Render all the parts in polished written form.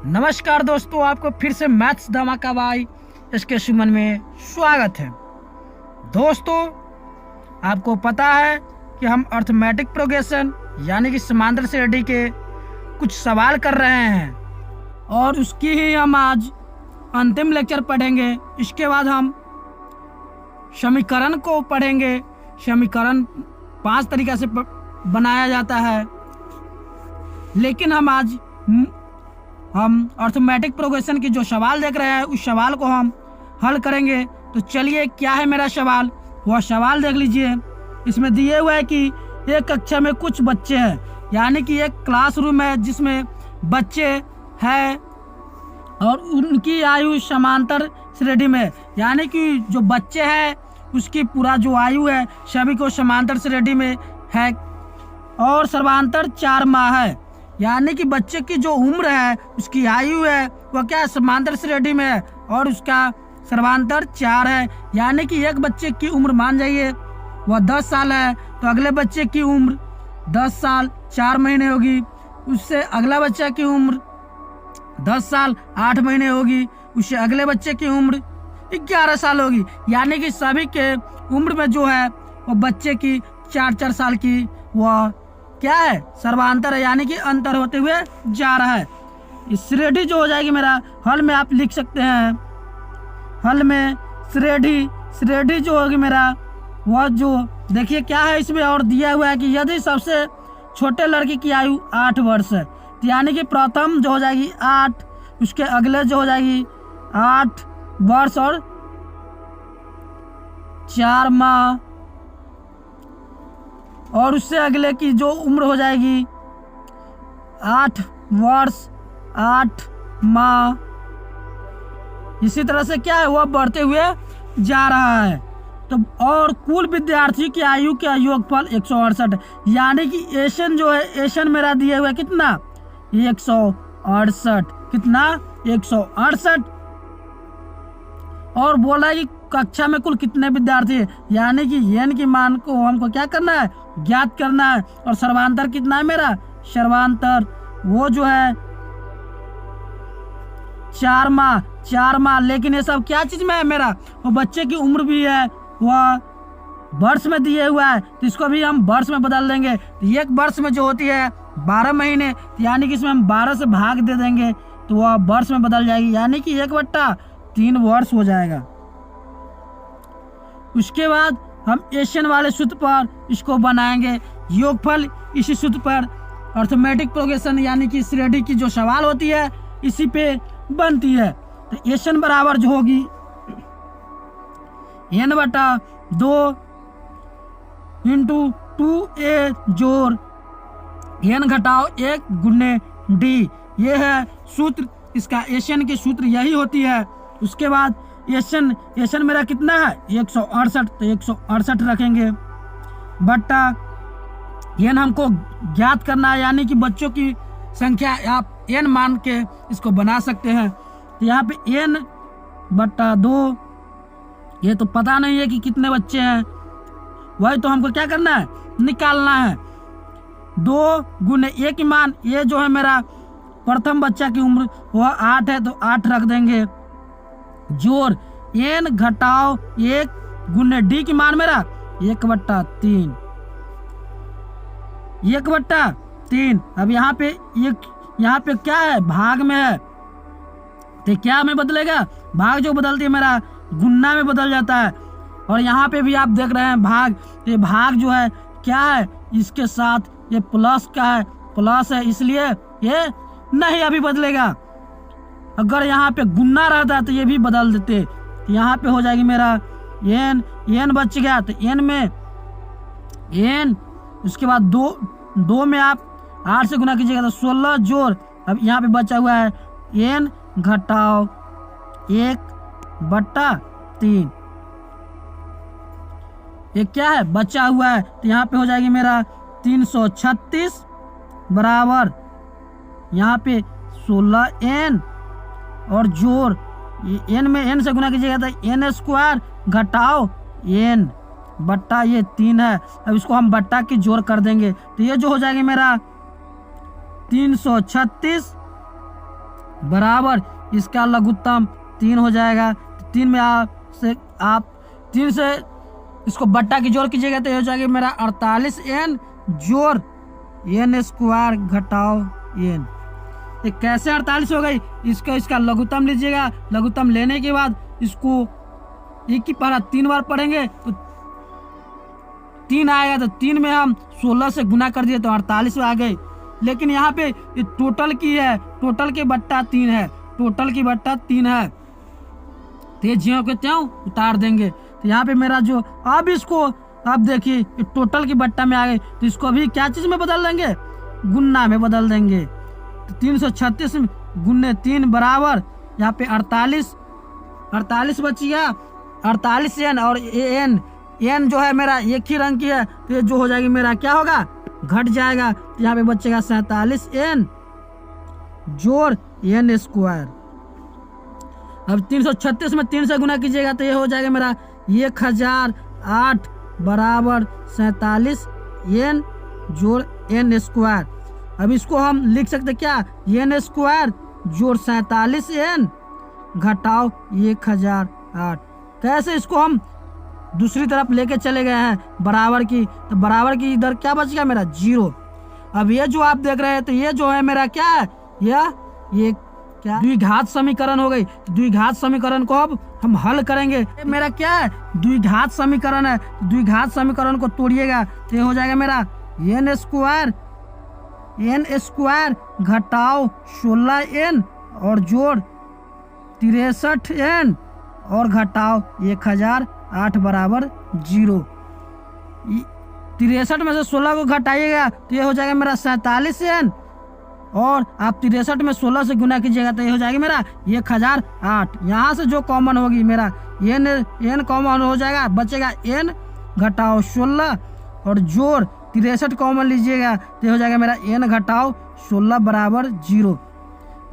नमस्कार दोस्तों, आपको फिर से मैथ्स धमाका भाई इसके सुमन में स्वागत है। दोस्तों, आपको पता है कि हम अर्थमेटिक प्रोग्रेशन यानी कि समांतर श्रेणी के कुछ सवाल कर रहे हैं और उसकी ही हम आज अंतिम लेक्चर पढ़ेंगे। इसके बाद हम समीकरण को पढ़ेंगे। समीकरण 5 तरीक़े से बनाया जाता है, लेकिन हम अर्थमेटिक प्रोग्रेशन की जो सवाल देख रहे हैं उस सवाल को हम हल करेंगे। तो चलिए, क्या है मेरा सवाल, वह सवाल देख लीजिए। इसमें दिए हुए है कि एक कक्षा में कुछ बच्चे हैं, यानी कि एक क्लासरूम है जिसमें बच्चे हैं और उनकी आयु समांतर श्रेणी में, यानी कि जो बच्चे हैं उसकी पूरा जो आयु है सभी को समांतर श्रेणी में है और सर्वांतर 4 माह है। यानी कि बच्चे की जो उम्र है उसकी आयु है वह क्या समांतर श्रेणी में है और उसका सर्वांतर 4 है। यानी कि एक बच्चे की उम्र मान जाइए वह 10 साल है, तो अगले बच्चे की उम्र 10 साल 4 महीने होगी। उससे अगला बच्चा की उम्र 10 साल 8 महीने होगी। उससे अगले बच्चे की उम्र 11 साल होगी। यानी कि सभी के उम्र में जो है वो बच्चे की 4-4 साल की वह क्या है सर्वांतर है, यानी कि अंतर होते हुए जा रहा है। इस श्रेणी जो हो जाएगी मेरा हल में आप लिख सकते हैं। हल में श्रेणी जो होगी मेरा वह जो देखिए क्या है इसमें और दिया हुआ है कि यदि सबसे छोटे लड़की की आयु 8 वर्ष है, तो यानी कि प्रथम जो हो जाएगी 8, उसके अगले जो हो जाएगी 8 वर्ष और 4 माह, और उससे अगले की जो उम्र हो जाएगी 8 वर्ष 8 माह। इसी तरह से क्या है वह बढ़ते हुए जा रहा है। तो और कुल विद्यार्थी की आयु का योगफल 168, यानी कि एशन जो है एशन मेरा दिया हुआ है कितना 168, कितना 168। और बोला है कि कक्षा में कुल कितने विद्यार्थी है, यानी कि एन की मान को हमको क्या करना है ज्ञात करना है। और सर्वांतर कितना है मेरा सर्वांतर वो जो है 4 माह। लेकिन ये सब क्या चीज में है मेरा वो बच्चे की उम्र भी है वह वर्ष में दिए हुआ है, तो इसको भी हम वर्ष में बदल देंगे। तो एक वर्ष में जो होती है 12 महीने, यानी कि इसमें हम 12 से भाग दे देंगे तो वह वर्ष में बदल जाएगी, यानी कि 1/3 वर्ष हो जाएगा। उसके बाद हम एशियन वाले सूत्र पर इसको बनाएंगे योगफल। इसी सूत्र पर अर्थमेटिक प्रोग्रेशन यानी कि श्रेणी की जो सवाल होती है इसी पे बनती है। तो एशियन बराबर जो होगी n/2 × 2a जोड़ n घटाओ 1 गुने d, ये है सूत्र। इसका एशियन की सूत्र यही होती है। उसके बाद एशियन मेरा कितना है 168, तो 168 रखेंगे बट्टा n हमको ज्ञात करना है, यानी कि बच्चों की संख्या आप n मान के इसको बना सकते हैं। तो यहाँ पे n/2, ये तो पता नहीं है कि कितने बच्चे हैं, वही तो हमको क्या करना है निकालना है। 2 गुने 1 की मान, ये जो है मेरा प्रथम बच्चा की उम्र वह 8 है, तो 8 रख देंगे जोड़ n घटाओ 1 गुने d की मान मेरा 1/3। 1/3। अब यहाँ पे क्या है भाग में है, तो क्या में बदलेगा भाग जो बदलती है मेरा गुन्ना में बदल जाता है। और यहाँ पे भी आप देख रहे हैं भाग, ये भाग जो है क्या है इसके साथ ये प्लस का है, प्लस है, इसलिए ये नहीं अभी बदलेगा। अगर यहाँ पे गुन्ना रहता तो ये भी बदल देते। तो यहाँ पे हो जाएगी मेरा n बच गया, तो n में n, उसके बाद 2 में आप 8 से गुना कीजिएगा तो 16 जोड़, अब यहाँ पे बचा हुआ है n घटाओ 1/3, ये क्या है बचा हुआ है। तो यहाँ पे हो जाएगी मेरा 336 बराबर यहाँ पे 16n और जोड़ n में n से गुना कीजिएगा तो n² घटाओ n बट्टा ये 3 है। अब इसको हम बट्टा की जोड़ कर देंगे तो ये जो हो जाएगी मेरा 336 बराबर इसका लघुत्तम 3 हो जाएगा। 3 में आप 3 से इसको बट्टा की जोड़ कीजिएगा तो ये हो जाएगा मेरा 48n जोड़ n स्क्वायर घटाओ n। ये कैसे 48 हो गई? इसका लघुत्तम लीजिएगा। लघुत्तम लेने के बाद इसको एक की पारा 3 बार पढ़ेंगे तो 3 आएगा, तो 3 में हम 16 से गुना कर दिए तो 48 आ गए। लेकिन यहाँ पे ये टोटल की है, टोटल के बट्टा 3 है, टोटल की बट्टा 3 है, तो ये ज्यों के त्यों उतार देंगे। तो यहाँ पे मेरा जो अब इसको अब देखिए टोटल की बट्टा में आ गए, तो इसको अभी क्या चीज में बदल देंगे? गुन्ना में बदल देंगे। तो 336 गुन्ने 3 बराबर यहाँ पे 48 बच गया। 48n और n जो है मेरा एक ही रंग की है, तो ये जो हो जाएगी मेरा क्या होगा? घट जाएगा। तो यहाँ पे बचेगा 47n जोड़ n स्क्वायर। अब 336 में 3 से गुना कीजिएगा तो ये हो जाएगा मेरा 1008 बराबर 47n जोड़ n स्क्वायर। अब इसको हम लिख सकते क्या? n स्क्वायर जोड़ 47n घटाओ 1008। कैसे? इसको हम दूसरी तरफ लेके चले गए हैं बराबर की, तो बराबर की इधर क्या बच गया मेरा? 0। अब ये जो आप देख रहे हैं तो ये जो है मेरा क्या है? ये क्या द्विघात समीकरण हो गई। द्विघात समीकरण को अब हम हल करेंगे। ये मेरा क्या है? द्विघात समीकरण है। द्विघात समीकरण को तोड़िएगा तो ये हो जाएगा मेरा n स्क्वायर घटाओ 16n और जोड़ 63n और घटाओ 1008 बराबर 0। 63 में से 16 को घटाइएगा तो ये हो जाएगा मेरा 47n, और आप 63 में 16 से गुना कीजिएगा तो ये हो जाएगा मेरा 1008। यहाँ से जो कॉमन होगी मेरा n कॉमन हो जाएगा, बचेगा n घटाओ 16 और जोड़ 63 कॉमन लीजिएगा तो ये हो जाएगा मेरा n घटाओ 16 बराबर 0।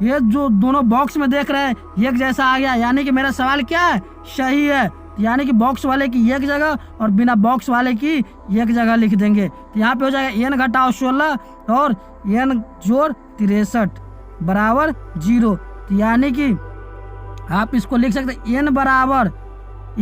ये जो दोनों बॉक्स में देख रहे हैं एक जैसा आ गया, यानी कि मेरा सवाल क्या है? सही है। यानी कि बॉक्स वाले की एक जगह और बिना बॉक्स वाले की एक जगह लिख देंगे। तो यहाँ पे हो जाएगा n घटाओ 16 और n जोड़ 63 बराबर 0। तो यानी कि आप इसको लिख सकते हैं n बराबर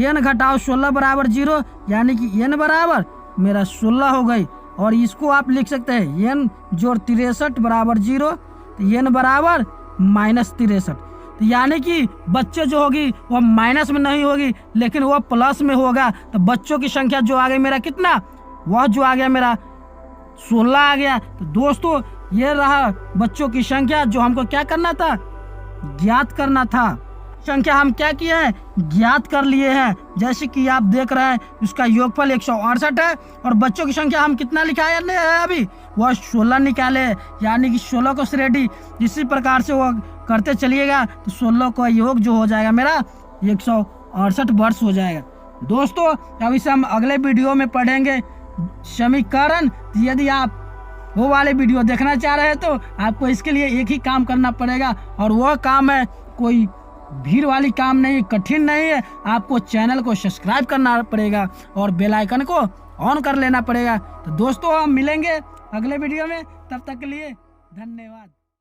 n घटाओ 16 बराबर 0, यानी कि n बराबर मेरा 16 हो गई। और इसको आप लिख सकते हैं n जोड़ 63 बराबर 0, तो n बराबर -63। तो यानी कि बच्चे जो होगी वो माइनस में नहीं होगी लेकिन वो प्लस में होगा। तो बच्चों की संख्या जो आ गई मेरा कितना? वह जो आ गया मेरा 16 आ गया। तो दोस्तों ये रहा बच्चों की संख्या जो हमको क्या करना था? ज्ञात करना था। संख्या हम क्या किए हैं? ज्ञात कर लिए हैं। जैसे कि आप देख रहे हैं उसका योगफल 168 है और बच्चों की संख्या हम कितना लिखाए हैं अभी? वह 16 निकाले, यानी कि 16 को श्रेणी इसी प्रकार से वो करते चलिएगा तो 16 का योग जो हो जाएगा मेरा 168 वर्ष हो जाएगा। दोस्तों अब इसे हम अगले वीडियो में पढ़ेंगे समीकरण। यदि आप वो वाले वीडियो देखना चाह रहे हैं तो आपको इसके लिए एक ही काम करना पड़ेगा, और वह काम है कोई भीड़ वाली काम नहीं, कठिन नहीं है। आपको चैनल को सब्सक्राइब करना पड़ेगा और बेल आइकन को ऑन कर लेना पड़ेगा। तो दोस्तों हम मिलेंगे अगले वीडियो में, तब तक के लिए धन्यवाद।